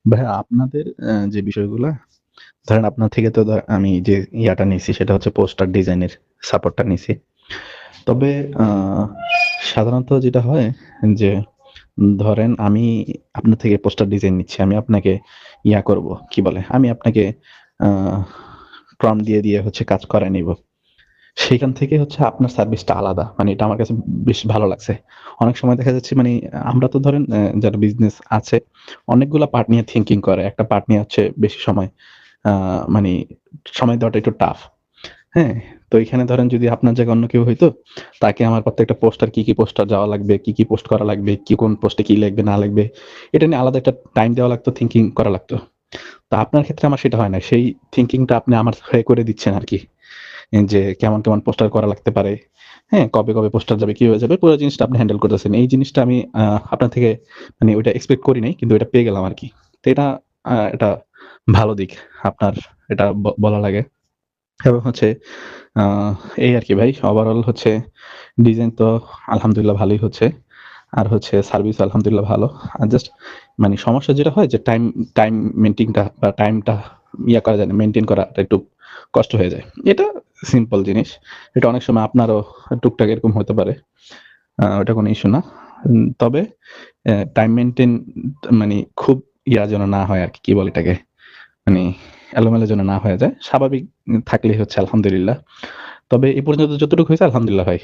ভাইয়া আপনাদের যে বিষয়গুলা ধরেন আপনার থেকে তো আমি যে ইয়াটা নিছি সেটা হচ্ছে পোস্টার ডিজাইনের সাপোর্টটা নিছি। তবে আ সাধারণত যেটা হয় যে ধরেন আমি আপনার থেকে পোস্টার ডিজাইন নিচ্ছি। আমি আপনাকে ইয়া করব, কি বলে? আমি আপনাকে আ প্রম্পট দিয়ে হচ্ছে কাজ করায় নিব। সেইখান থেকে হচ্ছে আপনার সার্ভিসটা আলাদা। মানে এটা আমার কাছে বেশ ভালো লাগছে। অনেক সময় দেখা যাচ্ছে মানে আমরা তো ধরেন যারা বিজনেস আছে অনেকগুলা পার্ট নিয়ে থিংকিং করে। একটা পার্ট নিয়ে হচ্ছে বেশি সময় আ মানি সময় দেওয়াটা একটু টাফ। হ্যাঁ? তো এখানে ধরেন যদি আপনার জায়গায় অন্য কেউ হইতো, তাকে আমার প্রত্যেকটা পোস্টার কি পোস্টার যাওয়া লাগবে, কি পোস্ট করা লাগবে, কোন পোস্টে কি লিখবে না লিখবে, এটা নিয়ে আলাদা একটা টাইম দেওয়া লাগতো, থিংকিং করা লাগতো। তো আপনার ক্ষেত্রে আমার সেটা হয় না। সেই থিংকিংটা আপনি আমার হয়ে করে দিচ্ছেন আরকি। যে কেমন পোস্টার করা লাগতে পারে, হ্যাঁ? কবে পোস্টার যাবে, কিভাবে যাবে, পুরো জিনিসটা আপনি হ্যান্ডেল করতেছেন। এই জিনিসটা আমি আপনার থেকে মানে ওইটা এক্সপেক্ট করি নাই। কিন্তু এটা পেয়ে গেলাম আরকি। তো এটা ভালো দিক আপনার, এটা বলা লাগে। এবং হচ্ছে আ এই আরকি ভাই। ওভারঅল হচ্ছে ডিজাইন তো আলহামদুলিল্লাহ ভালোই হচ্ছে। আর হচ্ছে সার্ভিস আলহামদুলিল্লাহ ভালো। আর জাস্ট মানে সমস্যা যেটা হয় যে টাইম মেইনটেইনটা বা টাইমটা করা যায় না, মেইনটেইন করাটা একটু কষ্ট হয়ে যায়। এটা সিম্পল জিনিস। এটা অনেক সময় আপনারও টুকটাক এরকম হতে পারে। ওটা কোনো ইস্যু না। তবে টাইম মেইনটেইন মানে খুব যেন না হয় আরকি। কি বলে এটাকে? মানে এলোমেলো যেন না হয়ে যায়। স্বাভাবিক থাকলেই হচ্ছে আলহামদুলিল্লাহ। তবে এ পর্যন্ত যতটুকু হইছে আলহামদুলিল্লাহ ভাই।